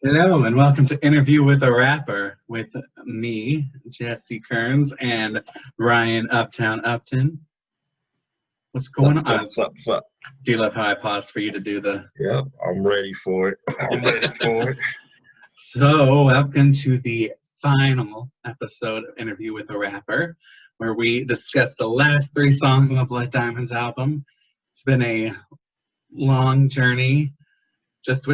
Hello, and welcome to Interview with a Rapper with me, Jesse Kerns, and Ryan Uptown Upton. What's going on? What's up? Do you love how I paused for you to do the... Yep, I'm ready for it. I'm ready for it. So, welcome to the final episode of Interview with a Rapper, where we discuss the last three songs on the Blood Diamonds album. It's been a long journey. Just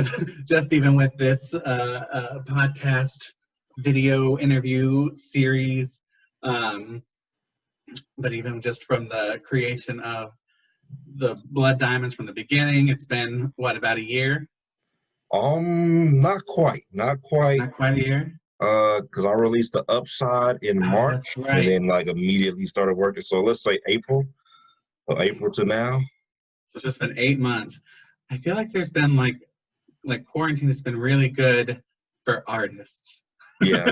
even with this podcast video interview series, but even just from the creation of the Blood Diamonds from the beginning, it's been what, about a year? Not quite. Not quite a year. Because I released the Upside in March, that's right. and then like immediately started working. So let's say April to now. So it's just been 8 months. I feel like there's been like quarantine has been really good for artists. Yeah.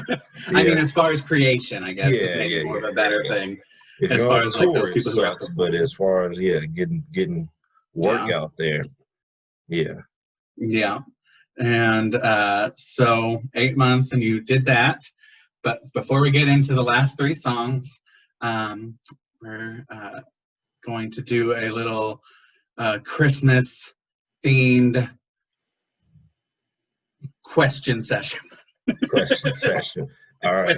I mean, as far as creation, I guess is maybe more of a better thing. If as you're far on as tour, like those people it sucks, but as far as getting work out there, yeah. And so 8 months, and you did that. But before we get into the last three songs, we're going to do a little Christmas themed question session. Question session. All right.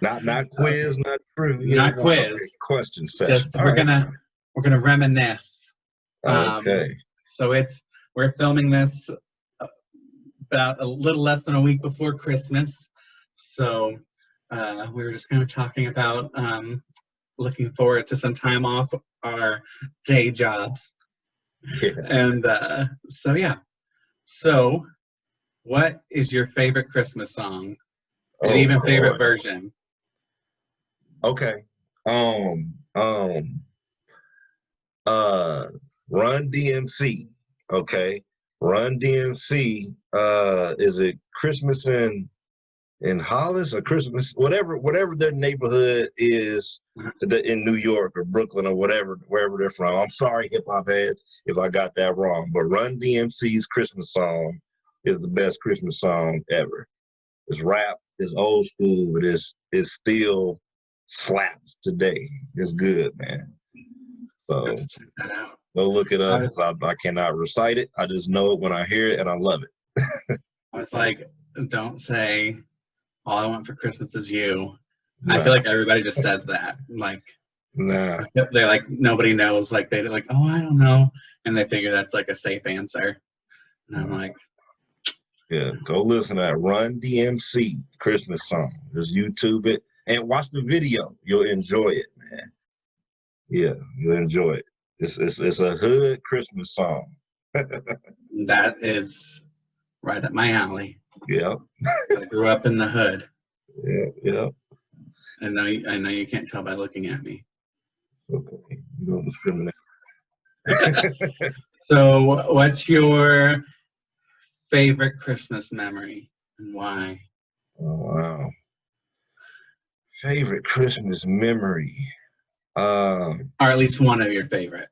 Not quiz, not trivia. Not quiz. Question session. We're gonna reminisce. Okay. So we're filming this about a little less than a week before Christmas. So we were just kind of talking about looking forward to some time off our day jobs. Yeah. And So what is your favorite Christmas song? And even favorite version? Okay. Run DMC. Okay. Run DMC. Is it Christmas in Hollis or Christmas, whatever their neighborhood is in New York or Brooklyn or wherever they're from. I'm sorry, hip hop heads, if I got that wrong, but Run DMC's Christmas song is the best Christmas song ever. It's rap, it's old school, but it still slaps today. It's good, man. So let's check that out. Go look it up, because I cannot recite it. I just know it when I hear it, and I love it. I was like, don't say all I want for Christmas is you. Nah. I feel like everybody just says that. Like, nah. They're like, nobody knows. Like, they're like, oh, I don't know. And they figure that's like a safe answer. And I'm like, yeah, go listen to that Run DMC Christmas song. Just YouTube it and watch the video. You'll enjoy it, man. Yeah, you'll enjoy it. It's a hood Christmas song. That is right up my alley. Yeah. I grew up in the hood. Yeah. I know you can't tell by looking at me. Okay. You don't discriminate. So what's your favorite Christmas memory and why? Oh, wow. Favorite Christmas memory. Or at least one of your favorite.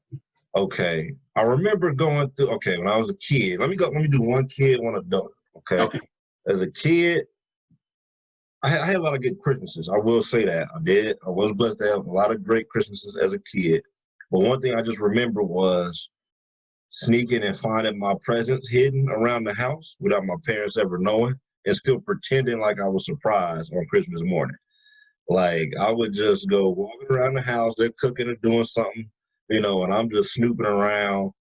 Okay. I remember going through, when I was a kid. Let me do one kid, one adult. Okay. As a kid, I had a lot of good Christmases. I will say that. I did. I was blessed to have a lot of great Christmases as a kid. But one thing I just remember was sneaking and finding my presents hidden around the house without my parents ever knowing, and still pretending like I was surprised on Christmas morning. Like, I would just go walking around the house, they're cooking or doing something, and I'm just snooping around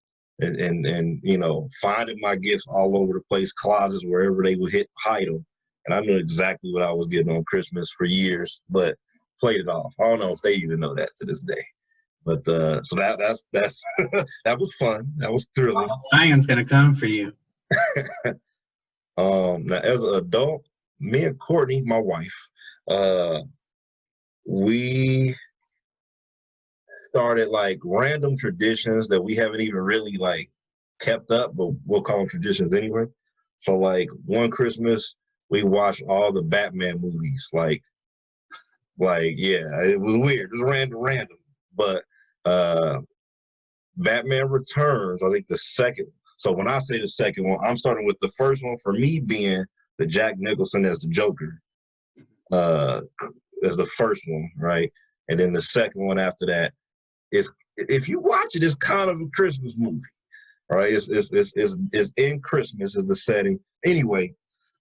and finding my gifts all over the place, closets, wherever they would hide them. And I knew exactly what I was getting on Christmas for years, but played it off. I don't know if they even know that to this day. But so that's that was fun. That was thrilling. Ryan's gonna come for you. Now as an adult, me and Courtney, my wife, we started like random traditions that we haven't even really like kept up, but we'll call them traditions anyway. So like one Christmas, we watched all the Batman movies. Like yeah, it was weird. It was random. But Batman Returns, I think the second. So when I say the second one, I'm starting with the first one for me being the Jack Nicholson as the Joker as the first one, right? And then the second one after that is, if you watch it, it's kind of a Christmas movie, right? It's in Christmas is the setting. Anyway,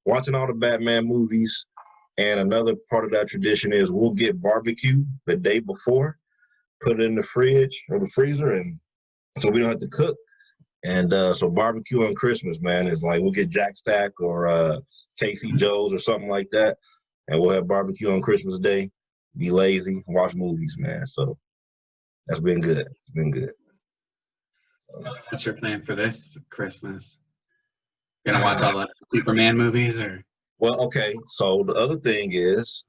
watching all the Batman movies, and another part of that tradition is we'll get barbecue the day before, put it in the fridge or the freezer, and so we don't have to cook. And so barbecue on Christmas, man, is like we'll get Jack Stack or Casey Joe's or something like that, and we'll have barbecue on Christmas Day, be lazy, watch movies, man. So that's been good. It's been good. What's your plan for this Christmas? Gonna watch all the Superman movies, or? Well, okay. So the other thing is,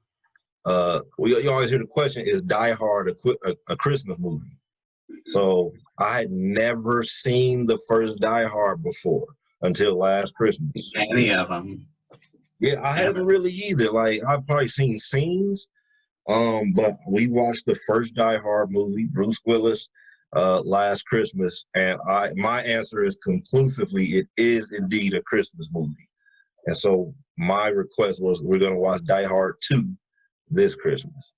you always hear the question: is Die Hard a Christmas movie? So I had never seen the first Die Hard before until last Christmas. Any of them? Yeah, I haven't really either. Like I've probably seen scenes, but we watched the first Die Hard movie, Bruce Willis, last Christmas, and my answer is conclusively it is indeed a Christmas movie. And so my request was we're going to watch Die Hard 2 this Christmas.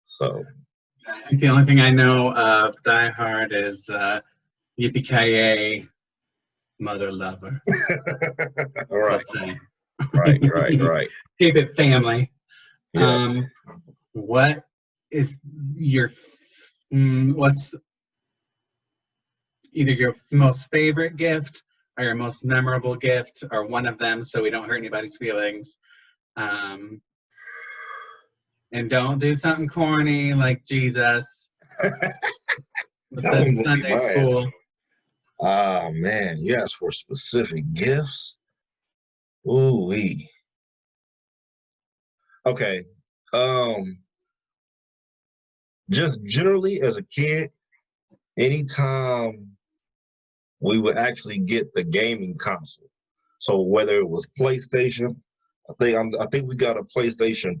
So I think the only thing I know of Die Hard is Yippee-ki-yay, Mother Lover. All right. Right. Keep it family. Yeah. What is your what's either your most favorite gift or your most memorable gift, or one of them, so we don't hurt anybody's feelings? And don't do something corny like Jesus. Sunday school. Oh man, you asked for specific gifts. Ooh wee. Okay. Just generally as a kid, anytime we would actually get the gaming console. So whether it was PlayStation, I think we got a PlayStation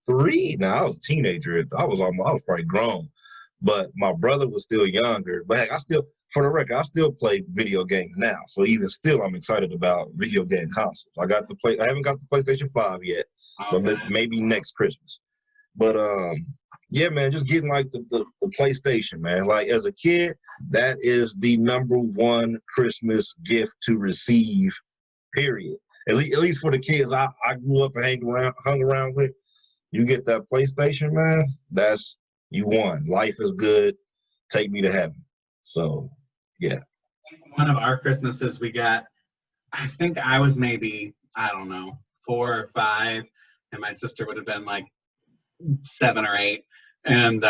3. Now I was a teenager. I was probably grown, but my brother was still younger. But heck, for the record, I still play video games now. So even still, I'm excited about video game consoles. I haven't got the PlayStation 5 yet, but maybe next Christmas. But yeah, man, just getting like the PlayStation, man. Like as a kid, that is the number one Christmas gift to receive, period. At least for the kids I grew up and hung around with. You get that PlayStation, man, you won. Life is good. Take me to heaven. So, yeah. One of our Christmases we got, I think I was maybe, I don't know, 4 or 5, and my sister would have been like 7 or 8. And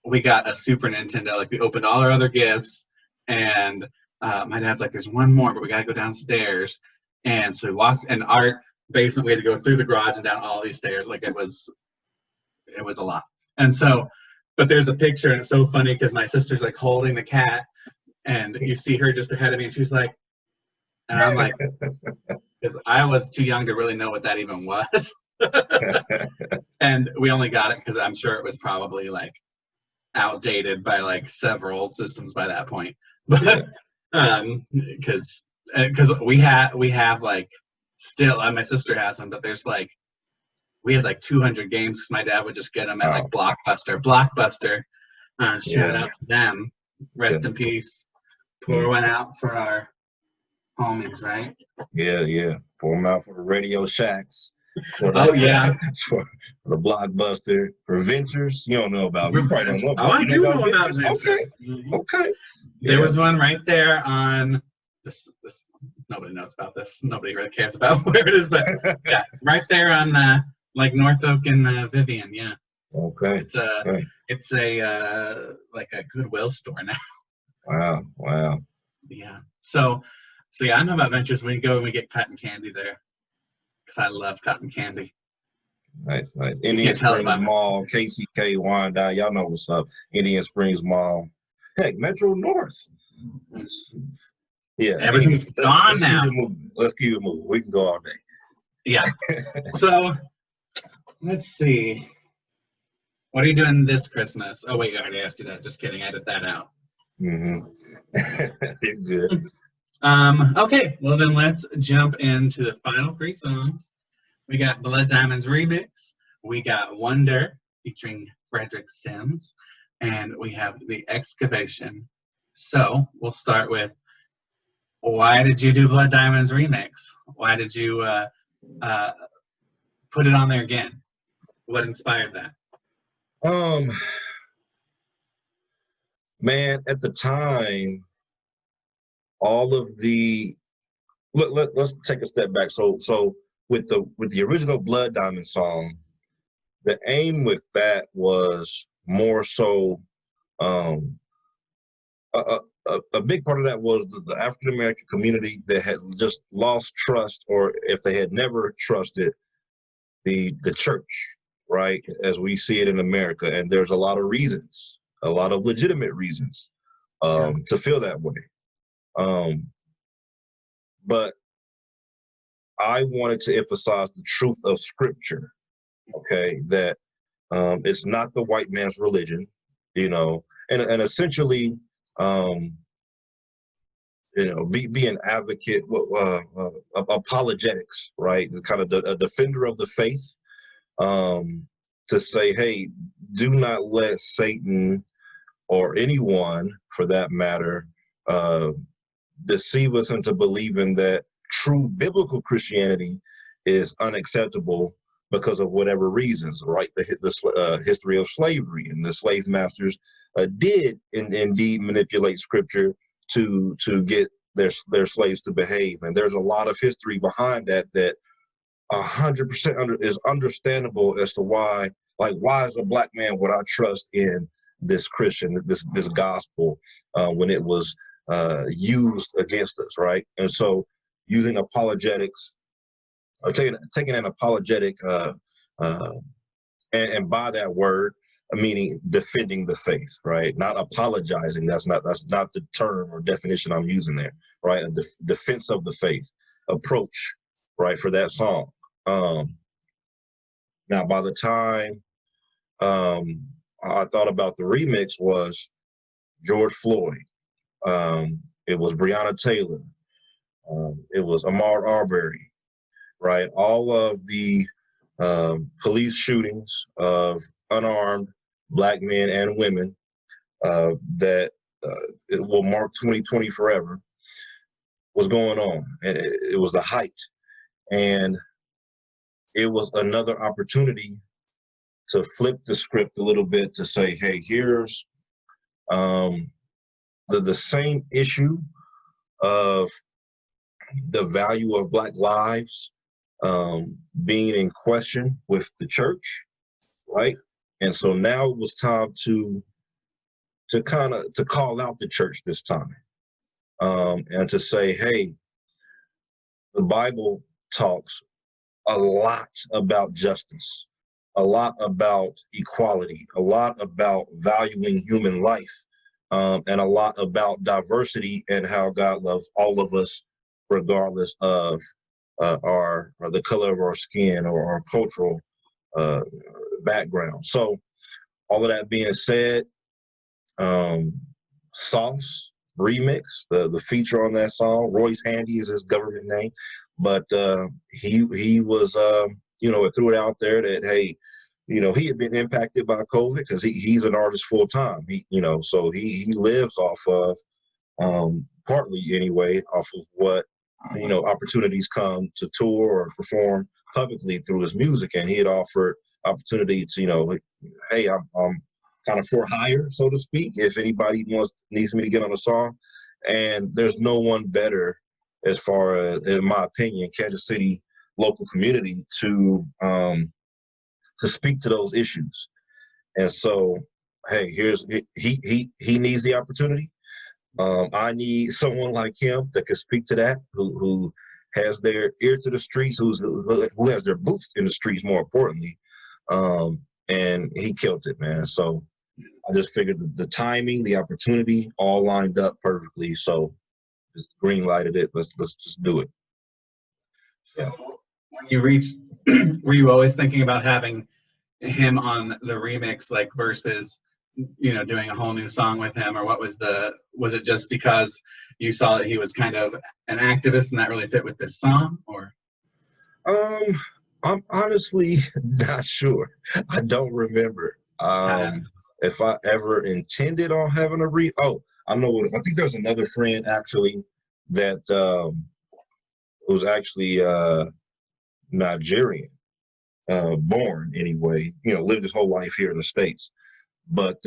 we got a Super Nintendo. Like we opened all our other gifts, and my dad's like, "There's one more, but we gotta go downstairs." And so we walked in our basement. We had to go through the garage and down all these stairs. Like it was a lot. And so, but there's a picture, and it's so funny because my sister's like holding the cat, and you see her just ahead of me, and she's like, and I'm like, because I was too young to really know what that even was. And we only got it because I'm sure it was probably like outdated by like several systems by that point. But because we have like still, my sister has them, but there's like we had like 200 games because my dad would just get them at like Blockbuster. Shout out to them. Rest in peace. Pour one out for our homies, right? Yeah. Pour them out for the Radio Shacks. For the Blockbuster, for Ventures. You don't know about. You probably don't know about. I do know about Ventures. Okay. There was one right there on this. Nobody knows about this. Nobody really cares about where it is, but yeah, right there on like North Oak and Vivian. Yeah. Okay. It's a like a Goodwill store now. Wow. Yeah. So yeah, I know about Ventures. We go and we get cotton candy there. Because I love cotton candy. Nice. Indian Springs Mall, KCK, Wyandotte, y'all know what's up. Indian Springs Mall. Heck, Metro North. Yeah. Everything's gone now. Let's keep it moving. We can go all day. Yeah. So, let's see. What are you doing this Christmas? Oh, wait, I already asked you that. Just kidding. Edit that out. Mm-hmm. You're good. Okay, well then let's jump into the final three songs. We got Blood Diamonds Remix, we got Wonder featuring Frederick Sims, and we have The Excavation. So we'll start with, why did you do Blood Diamonds Remix? Why did you put it on there again? What inspired that? Man, at the time, all of the let's take a step back. So with the original Blood Diamond song, the aim with that was more so a big part of that was the African American community that had just lost trust, or if they had never trusted the church, right, as we see it in America. And there's a lot of reasons, a lot of legitimate reasons to feel that way. But I wanted to emphasize the truth of Scripture, okay, that it's not the white man's religion, you know, and essentially, you know, be an advocate, apologetics, right, kind of a defender of the faith, to say, hey, do not let Satan, or anyone for that matter, deceive us into believing that true biblical Christianity is unacceptable because of whatever reasons, right? The history of slavery, and the slave masters did indeed manipulate Scripture to get their slaves to behave. And there's a lot of history behind that 100% is understandable as to why, like, why as a black man would I trust in this Christian, this gospel, when it was used against us, right? And so using apologetics, or taking an apologetic, and by that word, meaning defending the faith, right? Not apologizing. That's not the term or definition I'm using there, right? A defense of the faith approach, right, for that song. Now, by the time I thought about the remix, was George Floyd. It was Breonna Taylor. It was Ahmaud Arbery, right? All of the police shootings of unarmed Black men and women that it will mark 2020 forever was going on. And it was the height. And it was another opportunity to flip the script a little bit, to say, hey, here's the same issue of the value of Black lives being in question with the church, right? And so now it was time to call out the church this time, and to say, hey, the Bible talks a lot about justice, a lot about equality, a lot about valuing human life, and a lot about diversity, and how God loves all of us, regardless of or the color of our skin, or our cultural background. So all of that being said, Sauce Remix, the feature on that song, Royce Handy is his government name, but he was, you know, threw it out there that, hey, you know, he had been impacted by COVID, because he's an artist full time. You know, so he lives off of, partly anyway, off of what, you know, opportunities come to tour or perform publicly through his music. And he had offered opportunity to, you know, hey, I'm kind of for hire, so to speak, if anybody needs me to get on a song. And there's no one better, as far as, in my opinion, Kansas City local community, to speak to those issues. And so, hey, he needs the opportunity. I need someone like him that can speak to that, who has their ear to the streets, who has their boots in the streets, more importantly. And he killed it, man. So I just figured the timing, the opportunity, all lined up perfectly. So just green lighted it. Let's just do it. So when you reached, were you always thinking about having him on the remix, like, versus doing a whole new song with him, or was it just because you saw that he was kind of an activist and that really fit with this song, or? I'm honestly not sure. I don't remember if I ever intended on having a I know I think there's another friend actually that was actually Nigerian, born anyway, lived his whole life here in the States. But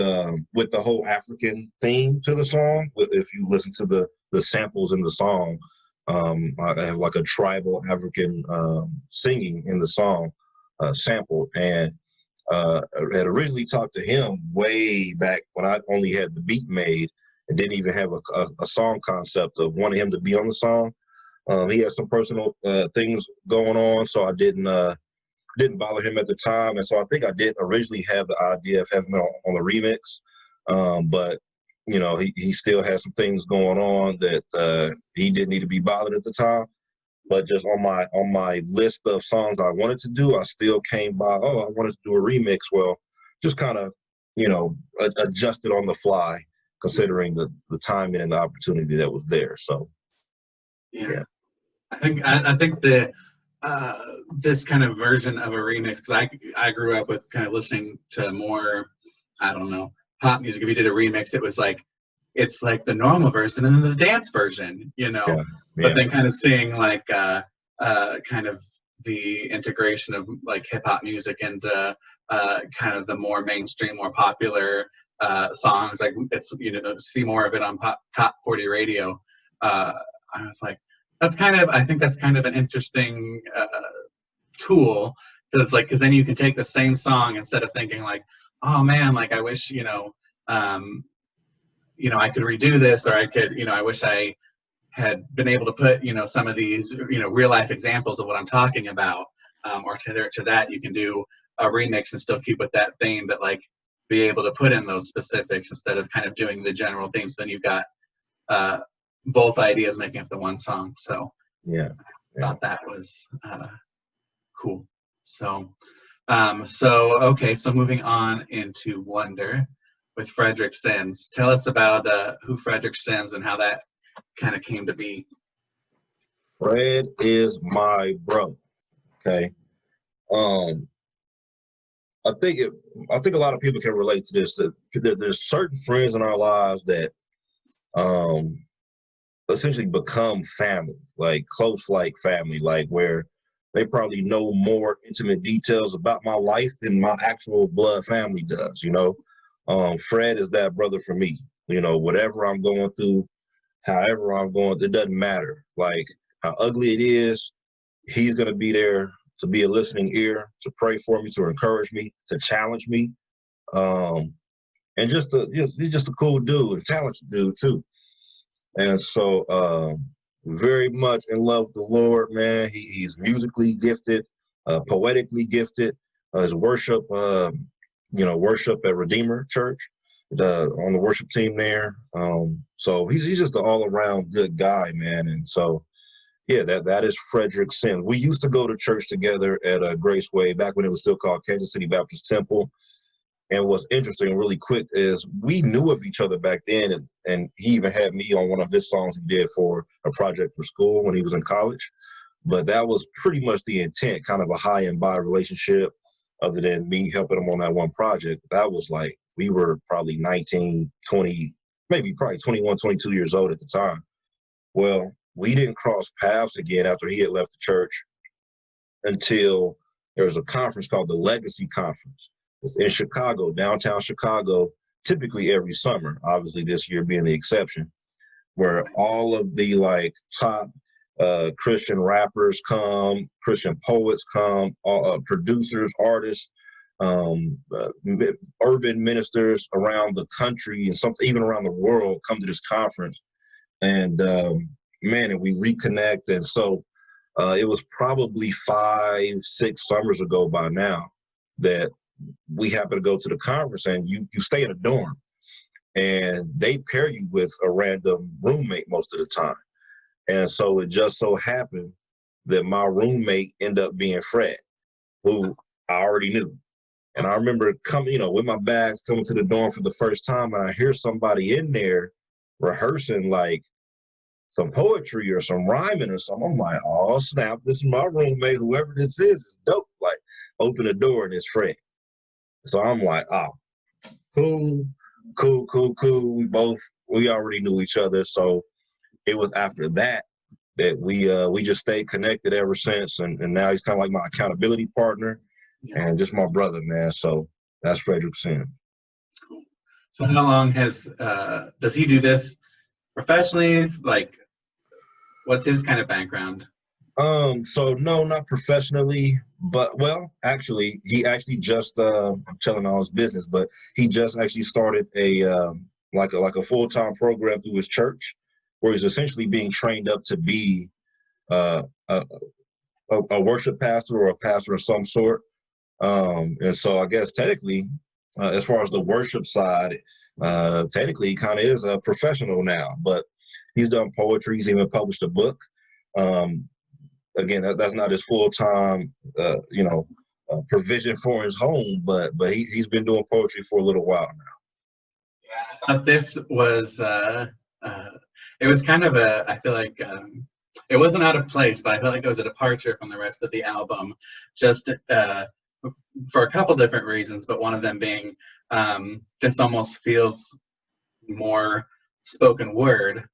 with the whole African theme to the song, if you listen to the samples in the song, I have like a tribal African singing in the song sample. And I had originally talked to him way back when I only had the beat made and didn't even have a song concept of wanting him to be on the song. He had some personal things going on, so I didn't bother him at the time. And so I think I did originally have the idea of having him on the remix. But, he still had some things going on that he didn't need to be bothered at the time. But just on my list of songs I wanted to do, I still came by, I wanted to do a remix. Well, just kind of, adjusted on the fly, considering the timing and the opportunity that was there. So, yeah. I think the this kind of version of a remix, because I grew up with kind of listening to more, I don't know, pop music. If you did a remix, it's like the normal version and then the dance version, Yeah. But then kind of seeing like kind of the integration of like hip hop music and kind of the more mainstream, more popular songs, like it's see more of it on top 40 radio. I was like, I think that's kind of an interesting tool, because then you can take the same song, instead of thinking like, oh man, like I wish I could redo this, or I could I wish I had been able to put some of these real life examples of what I'm talking about, or to that you can do a remix and still keep with that theme, but like be able to put in those specifics instead of kind of doing the general themes. Then you've got both ideas making up the one song. So yeah. I thought that was cool. So okay, so moving on into Wonder with Frederick Sins. Tell us about who Frederick Sins and how that kind of came to be. Fred is my brother. Okay. I think a lot of people can relate to this. That there's certain friends in our lives that essentially become family, like close, like family, like where they probably know more intimate details about my life than my actual blood family does. Fred is that brother for me. Whatever I'm going through, however I'm going, it doesn't matter. Like how ugly it is, he's gonna be there to be a listening ear, to pray for me, to encourage me, to challenge me, and he's just a cool dude, a talented dude too. And so, very much in love with the Lord, man. He's musically gifted, poetically gifted. His worship, worship at Redeemer Church, on the worship team there. So he's just an all-around good guy, man. And so, yeah, that is Frederick Sins. We used to go to church together at Graceway back when it was still called Kansas City Baptist Temple. And what's interesting, really quick, is we knew of each other back then, and he even had me on one of his songs he did for a project for school when he was in college. But that was pretty much the intent, kind of a high and by relationship, other than me helping him on that one project. That was like, we were probably 19, 20, maybe probably 21, 22 years old at the time. Well, we didn't cross paths again after he had left the church until there was a conference called the Legacy Conference. It's in Chicago, downtown Chicago, typically every summer, obviously this year being the exception, where all of the like top Christian rappers come, Christian poets come, producers, artists, urban ministers around the country and even around the world come to this conference. And and we reconnect. And so it was probably 5-6 summers ago by now that we happen to go to the conference, and you stay in a dorm, and they pair you with a random roommate most of the time. And so it just so happened that my roommate ended up being Fred, who I already knew. And I remember coming, you know, with my bags coming to the dorm for the first time, and I hear somebody in there rehearsing like some poetry or some rhyming or something. I'm like, oh snap, this is my roommate, whoever this is dope. Like, open the door and it's Fred. So I'm like, oh, cool. We already knew each other. So it was after that we just stayed connected ever since. And now he's kind of like my accountability partner and just my brother, man. So that's Frederick Sin. Cool. So how long does he do this professionally? Like, what's his kind of background? So no, not professionally, but well, actually, he actually just I'm telling all his business, but he just actually started a like a full-time program through his church, where he's essentially being trained up to be uh, a, a worship pastor or a pastor of some sort. And so I guess technically, as far as the worship side, technically he kind of is a professional now, but he's done poetry. He's even published a book. Again, that's not his full-time, provision for his home, but he's been doing poetry for a little while now. Yeah, I thought this was, it was kind of I feel like it wasn't out of place, but I feel like it was a departure from the rest of the album, just for a couple different reasons, but one of them being this almost feels more spoken word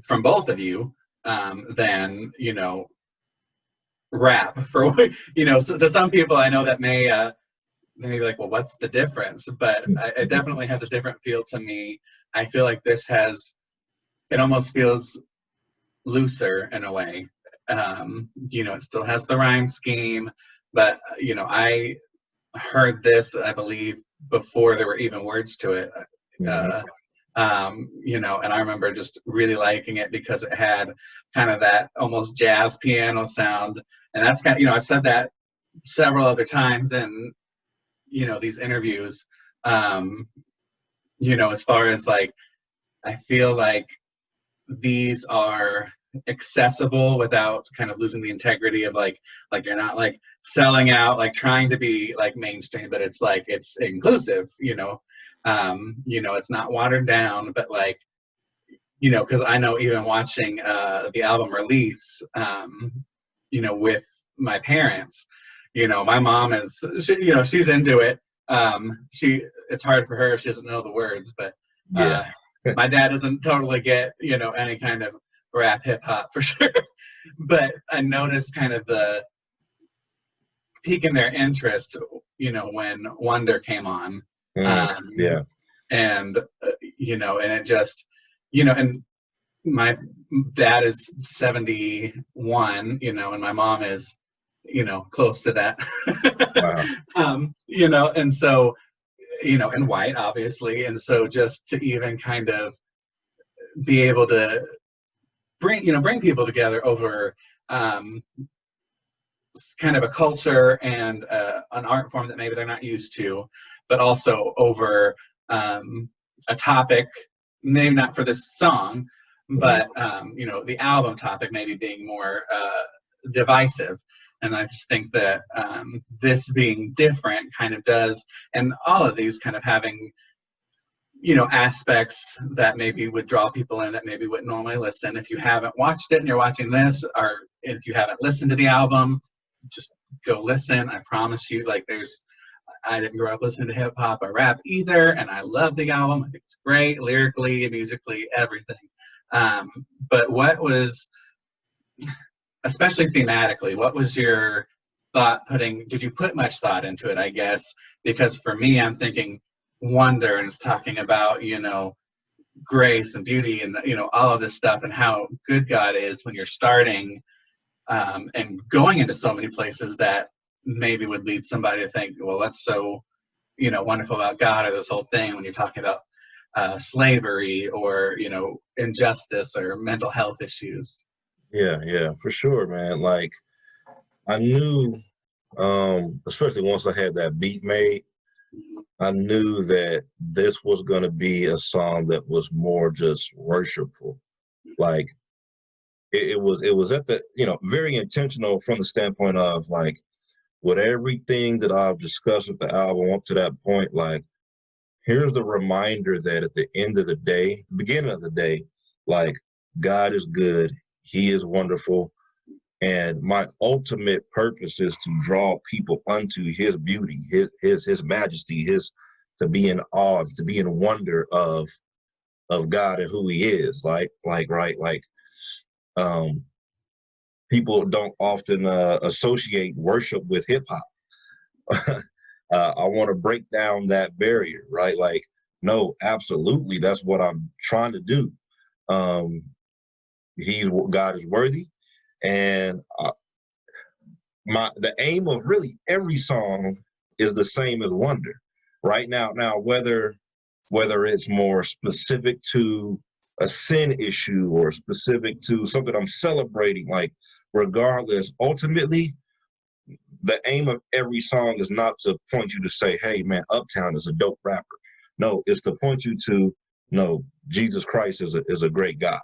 from both of you. Than, you know, rap for, you know, so to some people I know that may be like, well, what's the difference? But it definitely has a different feel to me. I feel like this it almost feels looser in a way. You know, it still has the rhyme scheme, but you know, I heard this, I believe, before there were even words to it. You know, and I remember just really liking it because it had kind of that almost jazz piano sound. And that's kind of, you know, I've said that several other times in, you know, these interviews, you know, as far as like, I feel like these are accessible without kind of losing the integrity of like you're not like selling out, like trying to be like mainstream, but it's like, it's inclusive, you know. You know, it's not watered down, but like, you know, because I know even watching the album release, you know, with my parents, you know, my mom you know, she's into it. It's hard for her, she doesn't know the words, but my dad doesn't totally get, you know, any kind of rap hip hop for sure. But I noticed kind of the peak in their interest, you know, when Wonder came on. And you know, and it just, you know, and my dad is 71, you know, and my mom is, you know, close to that. Wow. You know, and so, you know, and white obviously, and so just to even kind of be able to bring people together over kind of a culture and an art form that maybe they're not used to, but also over a topic, maybe not for this song, but you know, the album topic maybe being more divisive. And I just think that this being different kind of does, and all of these kind of having, you know, aspects that maybe would draw people in that maybe wouldn't normally listen. If you haven't watched it and you're watching this, or if you haven't listened to the album, just go listen. I promise you, like, I didn't grow up listening to hip hop or rap either, and I love the album. I think it's great, lyrically, musically, everything. But what was, especially thematically, what was your thought did you put much thought into it, I guess? Because for me, I'm thinking Wonder, and it's talking about, you know, grace and beauty and, you know, all of this stuff, and how good God is when you're starting and going into so many places that maybe would lead somebody to think, well, what's so, you know, wonderful about God, or this whole thing when you're talking about slavery or, you know, injustice or mental health issues. Yeah, for sure, man. Like, I knew, especially once I had that beat made, I knew that this was going to be a song that was more just worshipful. Like, it was at the, you know, very intentional from the standpoint of like, with everything that I've discussed with the album up to that point, like, here's the reminder that at the end of the day, the beginning of the day, like, God is good, he is wonderful, and my ultimate purpose is to draw people unto his beauty, his majesty, to be in awe, to be in wonder of God and who he is. People don't often associate worship with hip hop. I want to break down that barrier, right? Like, no, absolutely, that's what I'm trying to do. God is worthy, and the aim of really every song is the same as wonder, right? Now whether it's more specific to a sin issue or specific to something I'm celebrating, like, regardless, ultimately, the aim of every song is not to point you to say, hey, man, Uptown is a dope rapper. No, it's to point you to, no, Jesus Christ is a great God.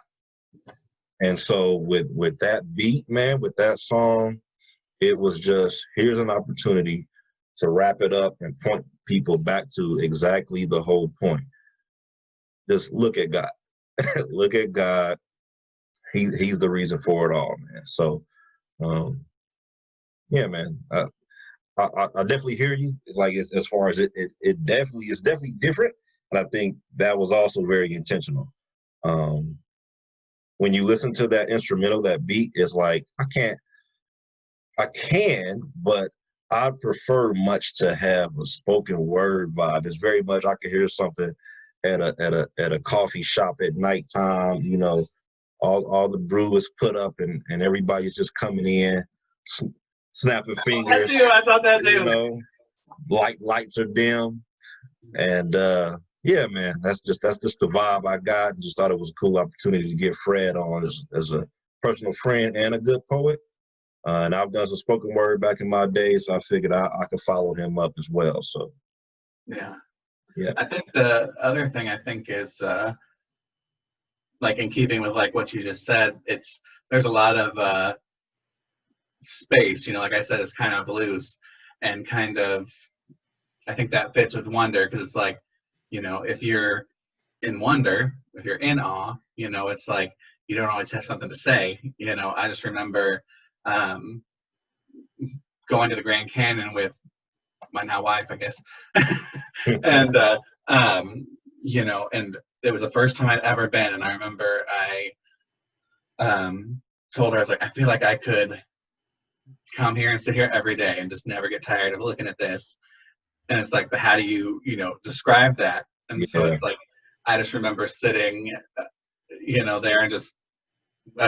And so with that beat, man, with that song, it was just, here's an opportunity to wrap it up and point people back to exactly the whole point. Just look at God. Look at God. He's the reason for it all, man. So, yeah, man. I definitely hear you. Like, as far as it definitely is definitely different, and I think that was also very intentional. When you listen to that instrumental, that beat, is like, I can, but I prefer much to have a spoken word vibe. It's very much, I could hear something at a coffee shop at nighttime. You know, all the brew is put up and everybody's just coming in, snapping fingers. I thought that too. You know, lights are dim, and yeah, man, that's just the vibe I got. And just thought it was a cool opportunity to get Fred on as a personal friend and a good poet. And I've done some spoken word back in my day, so I figured I could follow him up as well. So yeah. I think the other thing I think is like, in keeping with like what you just said, there's a lot of space, you know, like I said, it's kind of loose, and kind of, I think that fits with wonder, because it's like, you know, if you're in wonder, if you're in awe, you know, it's like you don't always have something to say. You know, I just remember going to the Grand Canyon with my now wife, I guess, and you know, and it was the first time I'd ever been, and I remember I told her, I was like, I feel like I could come here and sit here every day and just never get tired of looking at this. And it's like, but how do you, you know, describe that? And so it's like, I just remember sitting, you know, there and just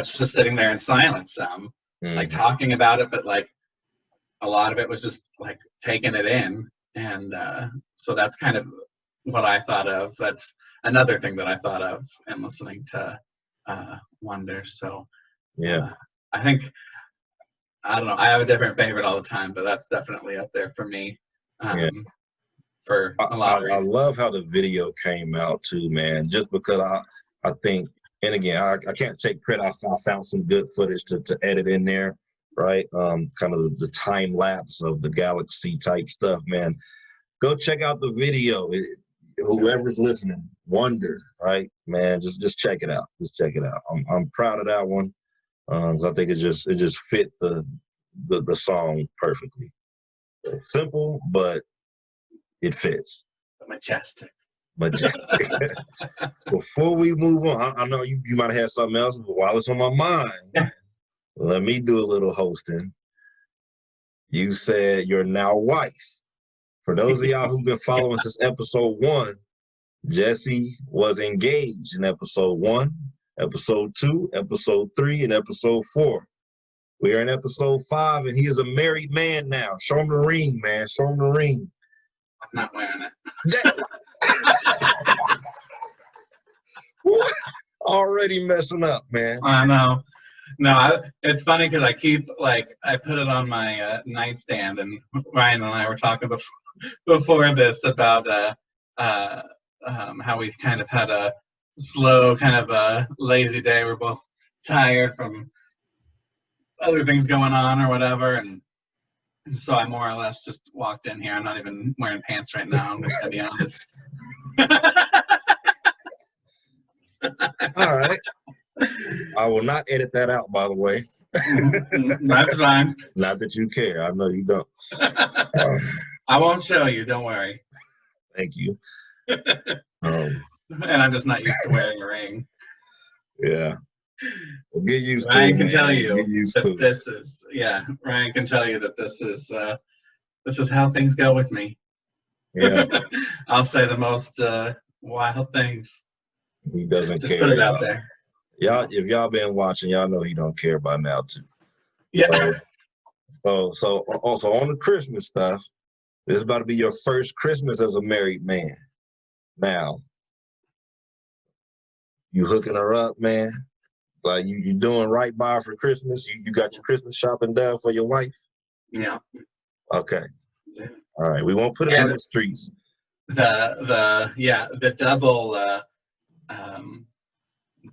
sitting there in silence, like talking about it, but like a lot of it was just like taking it in. And so that's kind of what I thought of. That's another thing that I thought of in listening to Wonder. So yeah, I think, I don't know, I have a different favorite all the time, but that's definitely up there for me. For a lot of reasons. I love how the video came out too, man. Just because I think, and again, I can't take credit. I found some good footage to edit in there, right? Kind of the time lapse of the galaxy type stuff, man. Go check out the video. Whoever's listening, Wonder, right, man? Just check it out. Just check it out. I'm proud of that one. I think it just fit the song perfectly. Simple, but it fits. Majestic. Before we move on, I know you might have had something else, but while it's on my mind, let me do a little hosting. You said your now wife. For those of y'all who've been following since episode 1, Jesse was engaged in episode 1, episode 2, episode 3, and episode 4. We are in episode 5, and he is a married man now. Show him the ring, man. Show him the ring. I'm not wearing it. Already messing up, man. I know. No, it's funny because I keep, like, I put it on my nightstand, and Ryan and I were talking before this about how we've kind of had a slow, kind of a lazy day. We're both tired from other things going on or whatever, and So I more or less just walked in here. I'm not even wearing pants right now. I'm just gonna be honest. All right. I will not edit that out, by the way. That's fine. Not that you care. I know you don't. I won't show you. Don't worry. Thank you. And I'm just not used to wearing a ring. Yeah. Well, get used Ryan to it. Can tell Man. you Get used that to this is Ryan can tell you that this is how things go with me. Yeah. I'll say the most wild things. He doesn't Just care. put it out there. Y'all, if y'all been watching, y'all know he don't care by now too. Yeah. So also on the Christmas stuff, this is about to be your first Christmas as a married man. Now, you hooking her up, man? Like you doing right by her for Christmas? You got your Christmas shopping done for your wife? Yeah. Okay. Yeah. All right. We won't put it on the streets. The double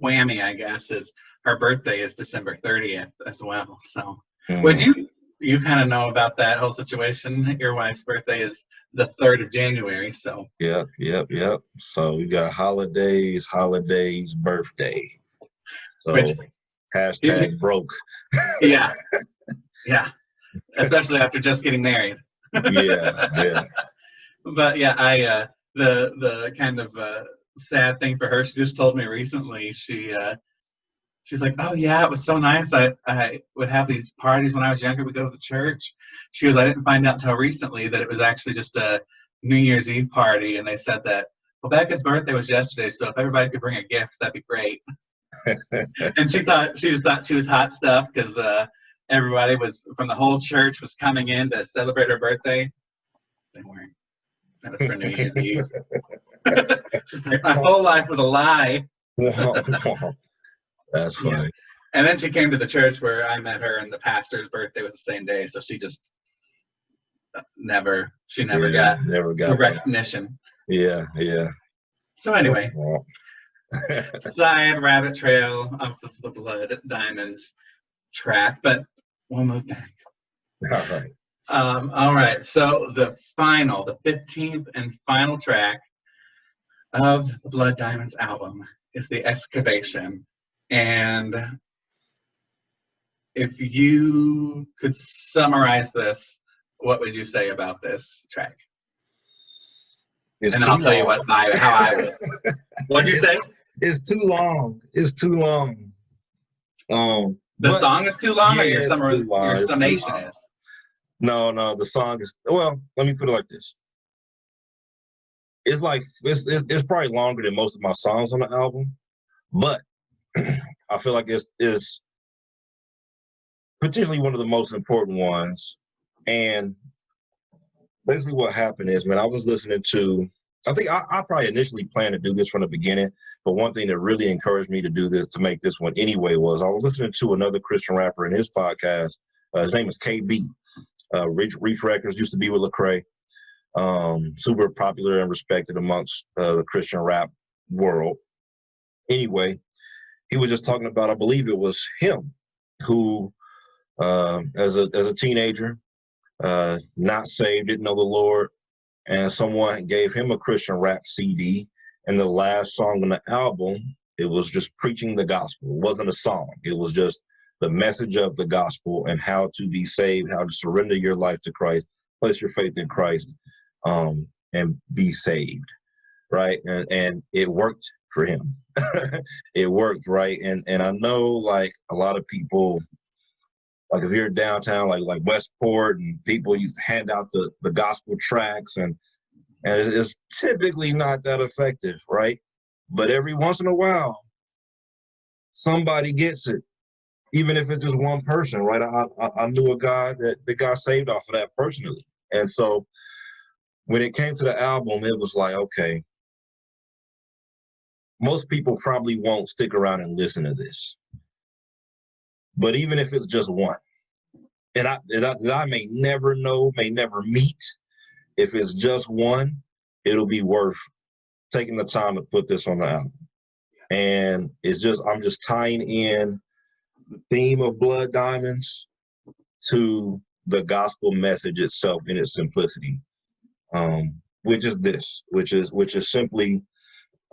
whammy, I guess, is her birthday is December 30th as well. So would you kind of know about that whole situation? Your wife's birthday is the 3rd of January. So Yep. So we got holidays, birthday. So hashtag broke. Yeah. Especially after just getting married. Yeah. But yeah, the kind of sad thing for her, she just told me recently, she's like, oh yeah, it was so nice. I would have these parties when I was younger. We'd go to the church. She goes, I didn't find out until recently that it was actually just a New Year's Eve party, and they said that, well, Becca's birthday was yesterday, so if everybody could bring a gift, that'd be great. And she just thought she was hot stuff because everybody was from the whole church was coming in to celebrate her birthday. They weren't. That was for New Year's Eve. She's like, my whole life was a lie. That's funny. Yeah. And then she came to the church where I met her, and the pastor's birthday was the same day, so she just never got recognition. Yeah. So anyway, side rabbit trail of the Blood Diamonds track, but we'll move back. All right. So the 15th and final track of the Blood Diamonds album is The Excavation. And if you could summarize this, what would you say about this track? And then I'll tell you how I would. What'd you say? It's too long. The song is too long, or your summation is? No, the song is, well, let me put it like this. It's like, it's probably longer than most of my songs on the album, but I feel like it's potentially one of the most important ones. And basically what happened is, man, I was listening to, I think I probably initially planned to do this from the beginning, but one thing that really encouraged me to do this, to make this one anyway, was I was listening to another Christian rapper in his podcast. His name is KB. Reach Records, used to be with Lecrae. Super popular and respected amongst the Christian rap world. Anyway, he was just talking about, I believe it was him, who as a teenager, not saved, didn't know the Lord, and someone gave him a Christian rap CD, and the last song on the album, it was just preaching the gospel. It wasn't a song. It was just the message of the gospel and how to be saved, how to surrender your life to Christ, place your faith in Christ, and be saved, right? And it worked for him. It worked, right? And I know, like, a lot of people, like if you're downtown, like Westport, and people, you hand out the gospel tracts, and it's typically not that effective, right? But every once in a while, somebody gets it, even if it's just one person, right? I knew a guy that got saved off of that personally. And so when it came to the album, it was like, okay, most people probably won't stick around and listen to this. But even if it's just one, and I may never know, may never meet, if it's just one, it'll be worth taking the time to put this on the album. And I'm just tying in the theme of Blood Diamonds to the gospel message itself in its simplicity, which is simply,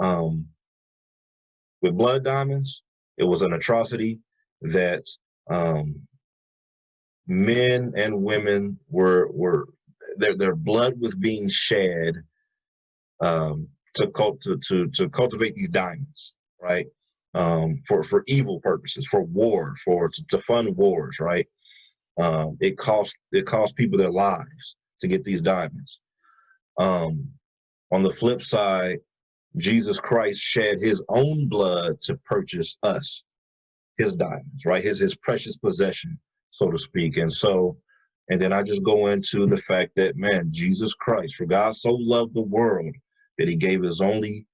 with blood diamonds, it was an atrocity that men and women were their blood was being shed to cultivate these diamonds, right? For evil purposes, for war, to fund wars, right? It cost people their lives to get these diamonds. On the flip side, Jesus Christ shed his own blood to purchase us, his diamonds, right? His precious possession, so to speak. And then I just go into the fact that, man, Jesus Christ, for God so loved the world that he gave his only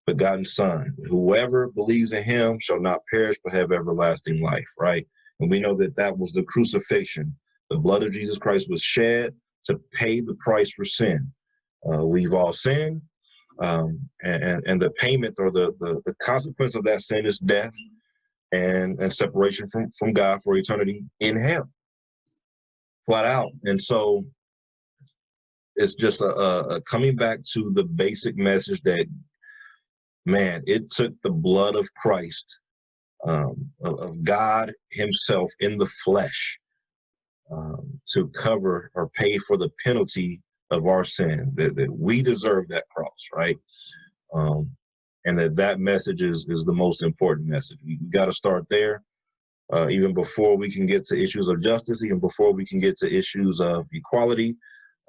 begotten son. Whoever believes in him shall not perish but have everlasting life, right? And we know that that was the crucifixion. The blood of Jesus Christ was shed to pay the price for sin. We've all sinned, and the payment or the consequence of that sin is death and separation from God for eternity in hell, flat out. And so it's just a coming back to the basic message that, man, it took the blood of Christ, of God himself in the flesh, to cover or pay for the penalty of our sin, that we deserve that cross, right? And that message is the most important message. We got to start there, even before we can get to issues of justice, even before we can get to issues of equality.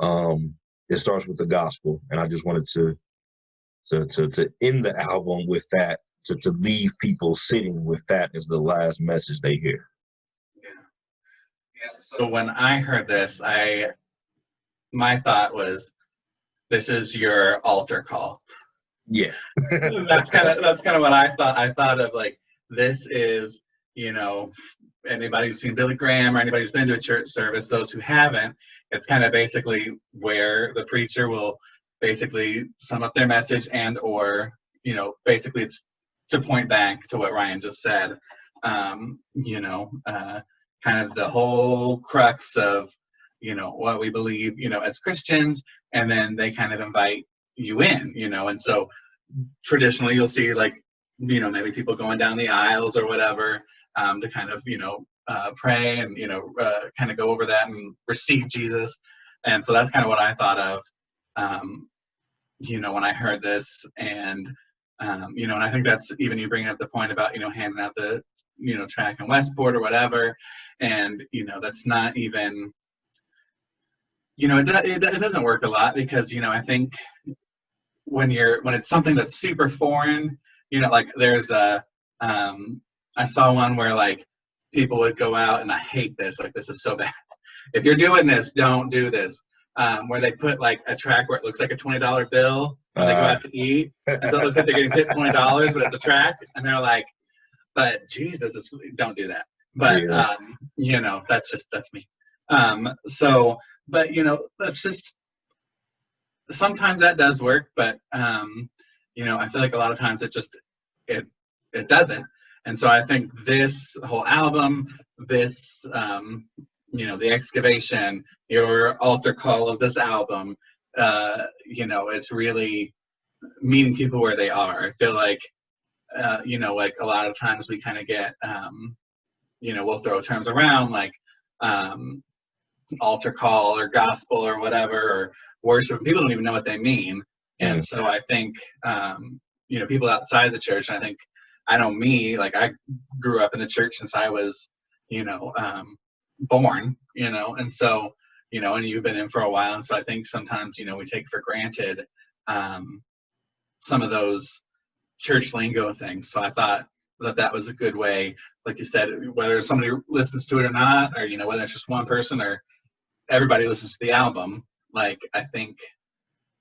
It starts with the gospel, and I just wanted to end the album with that, to leave people sitting with that as the last message they hear. Yeah. So when I heard this, my thought was, this is your altar call. Yeah. that's kind of what I thought. I thought of, like, this is, anybody who's seen Billy Graham or anybody who's been to a church service, those who haven't, it's kind of basically where the preacher will basically sum up their message, and or basically it's to point back to what Ryan just said, kind of the whole crux of what we believe as Christians, and then they kind of invite you in, and so traditionally you'll see, like, maybe people going down the aisles or whatever, to kind of pray and kind of go over that and receive Jesus. And so that's kind of what I thought of when I heard this. And and I think that's, even you bringing up the point about handing out the track in Westport or whatever, and that's not even it doesn't work a lot, because I think when it's something that's super foreign, like there's I saw one where, like, people would go out, and I hate this, like, this is so bad. If you're doing this, don't do this. Where they put, like, a track where it looks like a $20 bill when they go out to eat, and so it looks like they're getting hit $20, but it's a track, and they're like, but Jesus, don't do that. But yeah. That's me. But that's just, sometimes that does work, but I feel like a lot of times it doesn't. And so I think this whole album, this the excavation, your altar call of this album, it's really meeting people where they are. I feel like like a lot of times we kind of get we'll throw terms around, like altar call or gospel or whatever, or worship. People don't even know what they mean. And so I think people outside the church, and I know me, like, I grew up in the church since I was born, and so and you've been in for a while, and so I think sometimes we take for granted some of those church lingo things. So I thought that was a good way, like you said, whether somebody listens to it or not, or whether it's just one person or everybody listens to the album, like, I think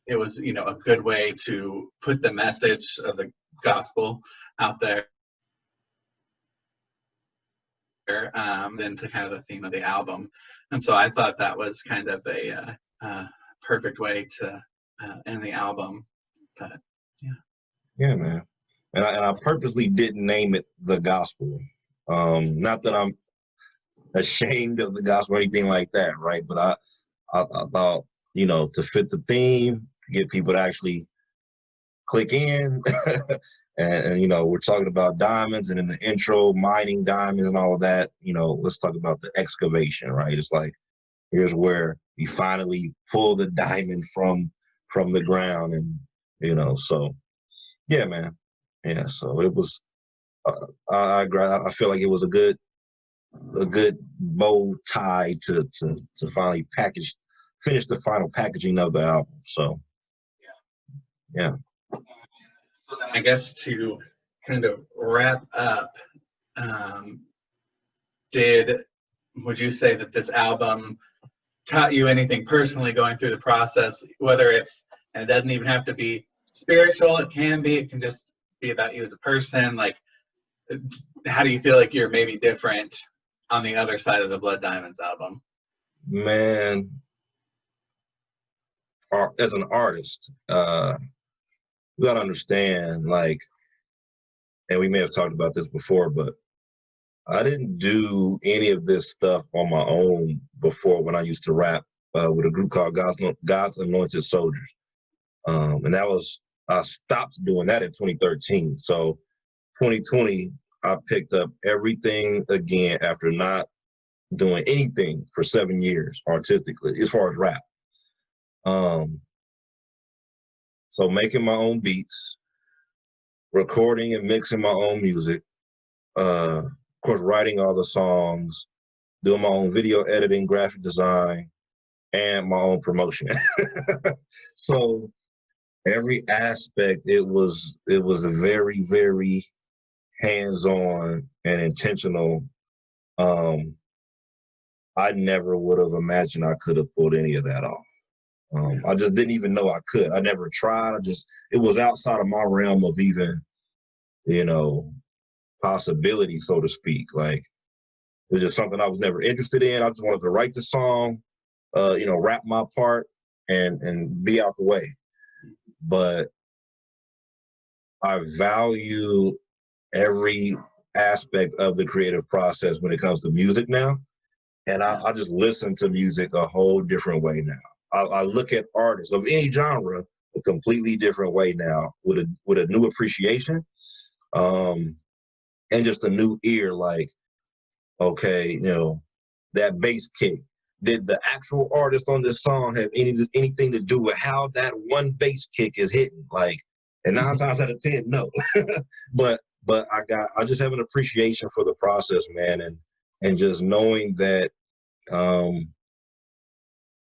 it was a good way to put the message of the gospel out there, into kind of the theme of the album. And so I thought that was kind of a perfect way to end the album. But yeah, man. And I purposely didn't name it the gospel. Not that I'm ashamed of the gospel or anything like that, right? But I thought, you know, to fit the theme, get people to actually click in. And, you know, we're talking about diamonds, and in the intro, mining diamonds and all of that. You know, let's talk about the excavation, right? It's like, here's where you finally pull the diamond from the ground, and you know, so yeah, man, yeah. So it was. I agree. I feel like it was a good bow tie to finally finish the final packaging of the album. So yeah. So then I guess to kind of wrap up, um, would you say that this album taught you anything personally going through the process, whether and it doesn't even have to be spiritual, it can just be about you as a person. Like, how do you feel like you're maybe different on the other side of the Blood Diamonds album? Man, as an artist, you gotta understand, like, and we may have talked about this before, but I didn't do any of this stuff on my own before when I used to rap with a group called God's Anointed Soldiers. And I stopped doing that in 2013. So 2020, I picked up everything again after not doing anything for 7 years artistically, as far as rap. So making my own beats, recording and mixing my own music, of course, writing all the songs, doing my own video editing, graphic design, and my own promotion. So every aspect, it was a very, very hands-on and intentional. I never would have imagined I could have pulled any of that off. I just didn't even know I could. I never tried. It was outside of my realm of even, you know, possibility, so to speak. Like, it was just something I was never interested in. I just wanted to write the song, you know, rap my part and be out the way. But I value every aspect of the creative process when it comes to music now. And I just listen to music a whole different way now. I look at artists of any genre a completely different way now, with a new appreciation, and just a new ear. Like, okay, you know, that bass kick. Did the actual artist on this song have anything to do with how that one bass kick is hitting? Like, and 9 times out of 10, no. but I just have an appreciation for the process, man, and just knowing that,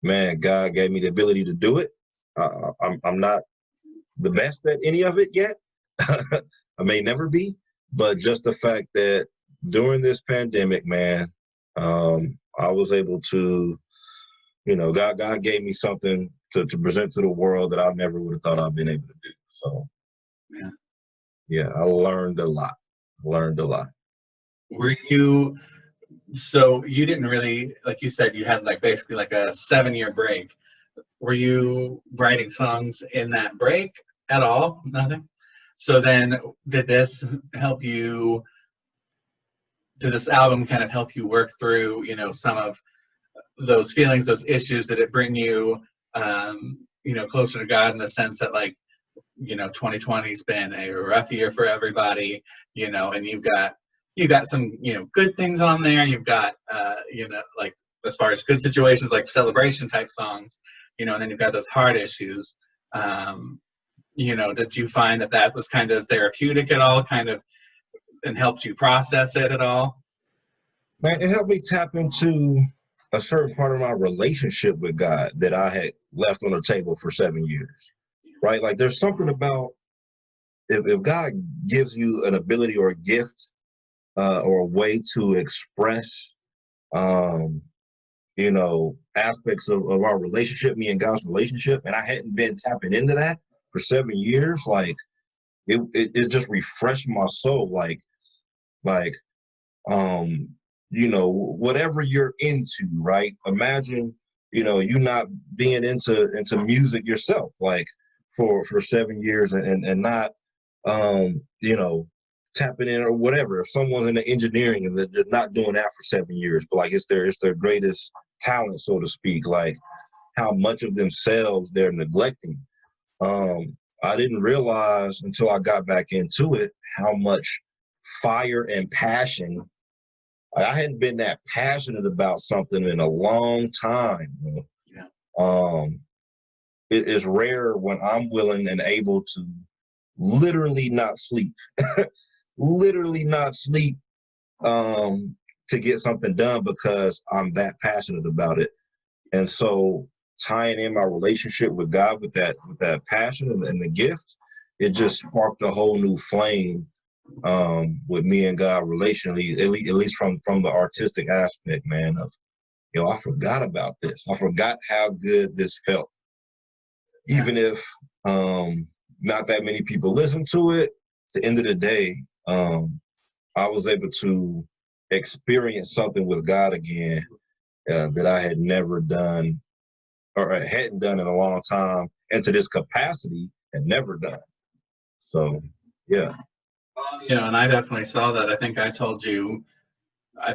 man, God gave me the ability to do it. I'm not the best at any of it yet. I may never be, but just the fact that during this pandemic, man, I was able to, you know, God gave me something to present to the world that I never would have thought I'd been able to do. So, yeah, I learned a lot. So you didn't really, like you said, you had like basically like a 7-year break. Were you writing songs in that break at all? Nothing? So then did this album kind of help you work through, you know, some of those feelings, those issues? Did it bring you, you know, closer to God in the sense that, like, you know, 2020's been a rough year for everybody, you know, and you've got some, you know, good things on there. You've got, you know, like, as far as good situations, like celebration type songs, you know, and then you've got those hard issues. You know, did you find that was kind of therapeutic at all, kind of, and helped you process it at all? Man, it helped me tap into a certain part of my relationship with God that I had left on the table for 7 years, right? Like, there's something about, if God gives you an ability or a gift, or a way to express, you know, aspects of our relationship, me and God's relationship, and I hadn't been tapping into that for 7 years, like, it just refreshed my soul. Like, you know, whatever you're into, right? Imagine, you know, you not being into music yourself, like, for 7 years, and not, you know, tapping in or whatever. If someone's in the engineering and they're not doing that for 7 years, but like it's their greatest talent, so to speak, like how much of themselves they're neglecting. I didn't realize until I got back into it how much fire and passion. I hadn't been that passionate about something in a long time. Yeah. It is rare when I'm willing and able to literally not sleep, literally not sleep to get something done because I'm that passionate about it. And so tying in my relationship with God with that passion and the gift, it just sparked a whole new flame with me and God relationally, at least from the artistic aspect, man, of, I forgot about this. I forgot how good this felt. Even if not that many people listen to it, at the end of the day, I was able to experience something with God again that I had never done or I hadn't done in a long time, and to this capacity had never done. So, yeah. And I definitely saw that. I think I told you,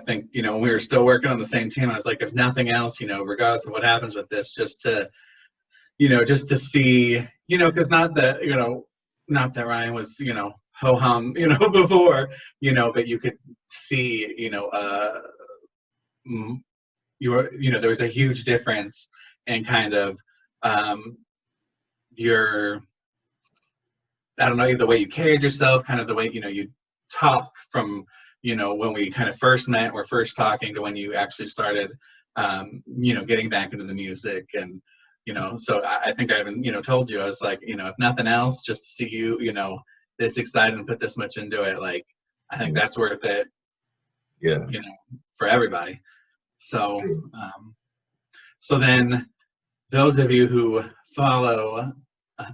when we were still working on the same team, I was like, if nothing else, regardless of what happens with this, just to see, because not that Ryan was, ho-hum, before, but you could see, there was a huge difference in kind of your, I don't know, the way you carried yourself, kind of the way, you talk from, when we kind of first met, we're first talking to when you actually started, getting back into the music. And, so I think I even, told you, I was like, if nothing else, just to see you, this excited and put this much into it, like, I think that's worth it. Yeah. For everybody. So, so then those of you who follow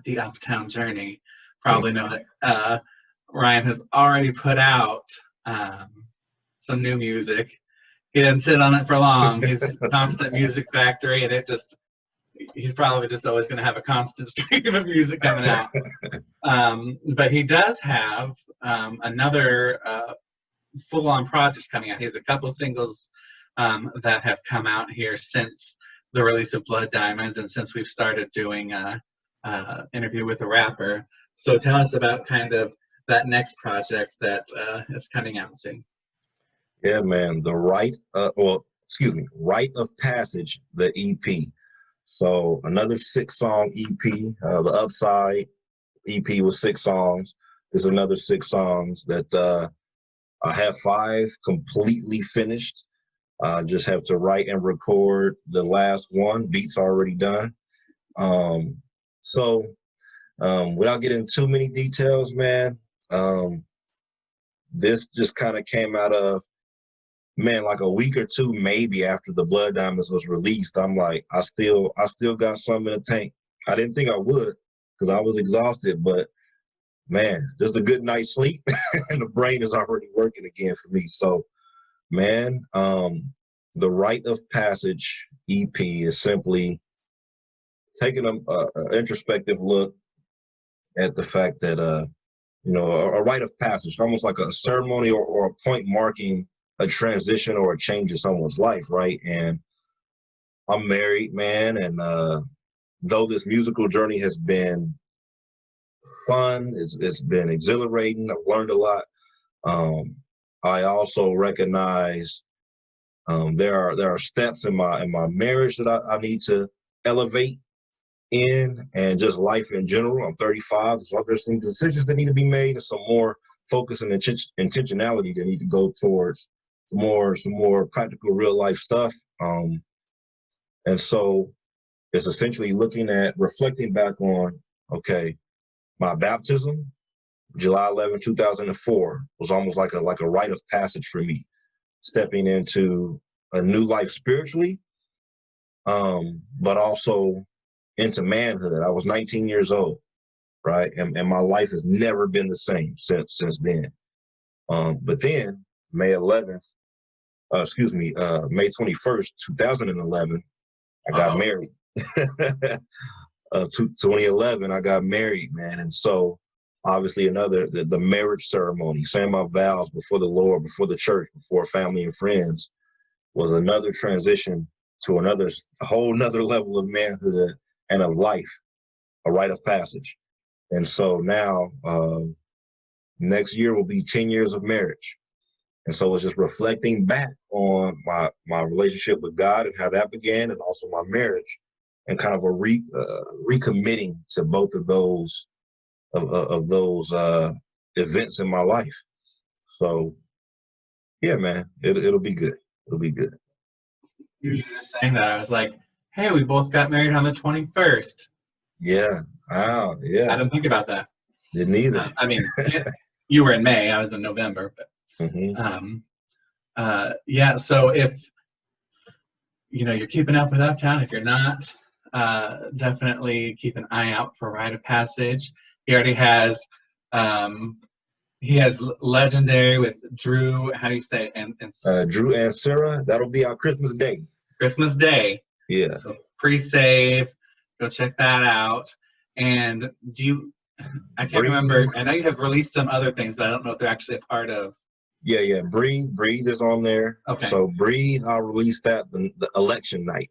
the Uptown journey probably know that Ryan has already put out some new music. He didn't sit on it for long. He's constant music factory, and he's probably just always going to have a constant stream of music coming out. But he does have another full-on project coming out. He has a couple singles that have come out here since the release of Blood Diamonds and since we've started doing Interview with a Rapper. So tell us about kind of that next project that is coming out soon. Yeah, man, Rite of Passage, the EP. So another 6-song EP. The Upside EP was 6 songs. There's another 6 songs that I have 5 completely finished. Just have to write and record the last one. Beats already done. So without getting too many details, man, this just kind of came out of, like a week or 2 maybe after the Blood Diamonds was released. I'm like, I still got something in the tank. I didn't think I would because I was exhausted, but man, just a good night's sleep and the brain is already working again for me. So, man, the Rite of Passage EP is simply taking an introspective look at the fact that, a rite of passage, almost like a ceremony or a point marking a transition or a change in someone's life, right? And I'm married, man, and though this musical journey has been fun, it's been exhilarating, I've learned a lot, I also recognize there are steps in my marriage that I need to elevate in, and just life in general. I'm 35, so there's some decisions that need to be made and some more focus and intentionality that need to go towards some more practical real life stuff. And so it's essentially reflecting back on, okay, my baptism, July 11, 2004, was almost like a rite of passage for me, stepping into a new life spiritually, but also into manhood. I was 19 years old, right? And my life has never been the same since then. But then May 21st, 2011, I got married. 2011, I got married, man. And so obviously the marriage ceremony, saying my vows before the Lord, before the church, before family and friends, was another transition to a whole nother level of manhood and of life, a rite of passage. And so now, next year will be 10 years of marriage. And so it's just reflecting back on my relationship with God and how that began, and also my marriage, and kind of a recommitting to both of those events in my life. So yeah, man, it'll be good. It'll be good. You were just saying that. I was like, hey, we both got married on the 21st. Yeah. Wow. Yeah. I didn't think about that. Didn't either. I mean, you were in May. I was in November. But yeah. So if you're keeping up with Uptown, if you're not, definitely keep an eye out for Rite of Passage. He already has. He has Legendary with Drew. How do you say it? And Drew and Sarah. That'll be our Christmas Day. Christmas Day. Yeah. So pre-save. Go check that out. And I can't remember. I know you have released some other things, but I don't know if they're actually a part of. Yeah. Breathe is on there. Okay. So Breathe, I'll release that the election night.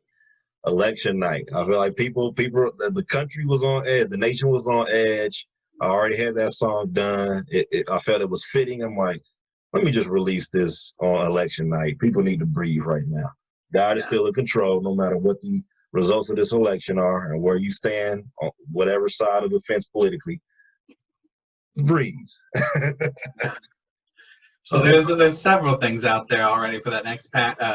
Election night. I feel like people, the country was on edge. The nation was on edge. I already had that song done. I felt it was fitting. I'm like, let me just release this on election night. People need to breathe right now. God is still in control, no matter what the results of this election are and where you stand on whatever side of the fence politically. Breathe. So there's several things out there already for that next package,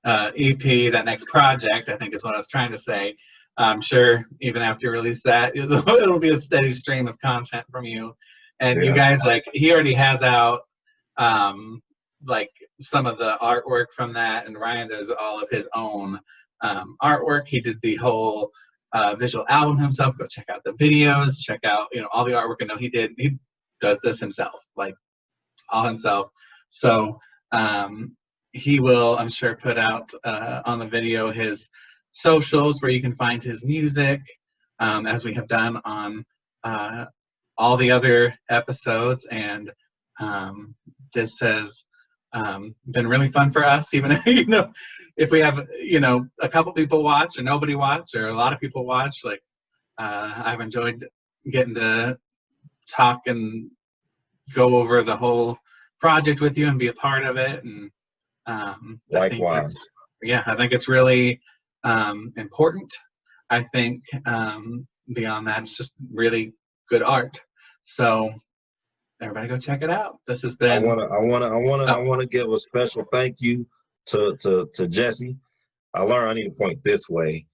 EP, that next project, I think is what I was trying to say. I'm sure even after you release that, it'll be a steady stream of content from you. And you guys, like, he already has out like some of the artwork from that, and Ryan does all of his own artwork. He did the whole visual album himself. Go check out the videos, check out all the artwork. I know he does this himself, like all himself. So he will, I'm sure, put out on the video his socials where you can find his music, as we have done on all the other episodes. And this has been really fun for us, even if we have a couple people watch or nobody watch or a lot of people watch. Like I've enjoyed getting to talk and go over the whole project with you and be a part of it. And likewise. I think it's really important. I think beyond that, it's just really good art. So everybody go check it out. This has been. I want to give a special thank you to Jesse. I learned I need to point this way.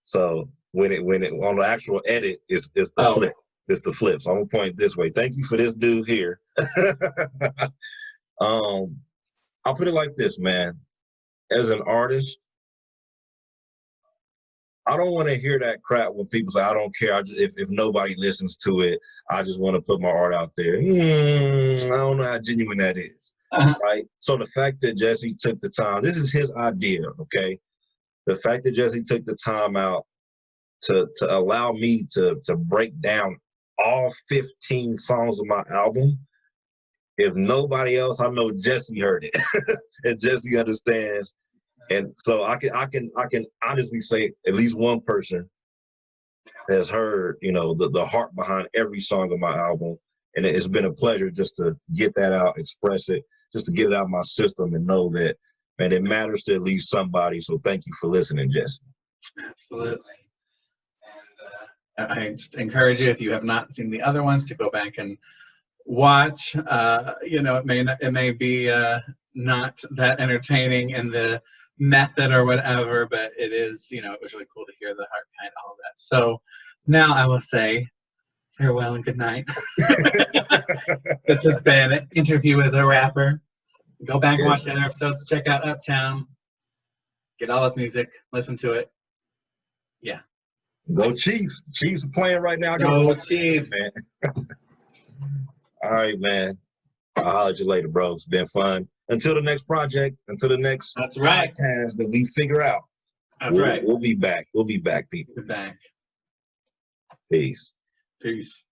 So when it on the actual edit, it's the flip. It's the flip. So I'm gonna point this way. Thank you for this dude here. I'll put it like this, man. As an artist, I don't want to hear that crap when people say, I don't care. If nobody listens to it, I just want to put my art out there. I don't know how genuine that is, right? So the fact that Jesse took the time, this is his idea, okay? The fact that Jesse took the time out to allow me to break down all 15 songs of my album. If nobody else, I know Jesse heard it, and Jesse understands. And so I can honestly say at least one person has heard, the heart behind every song of my album. And it's been a pleasure just to get that out, express it, just to get it out of my system and know that, man, it matters to at least somebody. So thank you for listening, Jesse. Absolutely. And I just encourage you, if you have not seen the other ones, to go back and watch. It may be not that entertaining in the method or whatever, but it is, it was really cool to hear the heart behind all of that. So now I will say farewell and good night. This has been an interview with a rapper. Go back and watch the other episodes. Check out Uptown. Get all his music. Listen to it. Yeah. Go Chiefs. Chiefs are playing right now. Go Chiefs. Man. All right, man. I'll holler at you later, bro. It's been fun. Until the next project, until the next podcast that we figure out. That's right. We'll be back. We'll be back, people. We're back. Peace. Peace.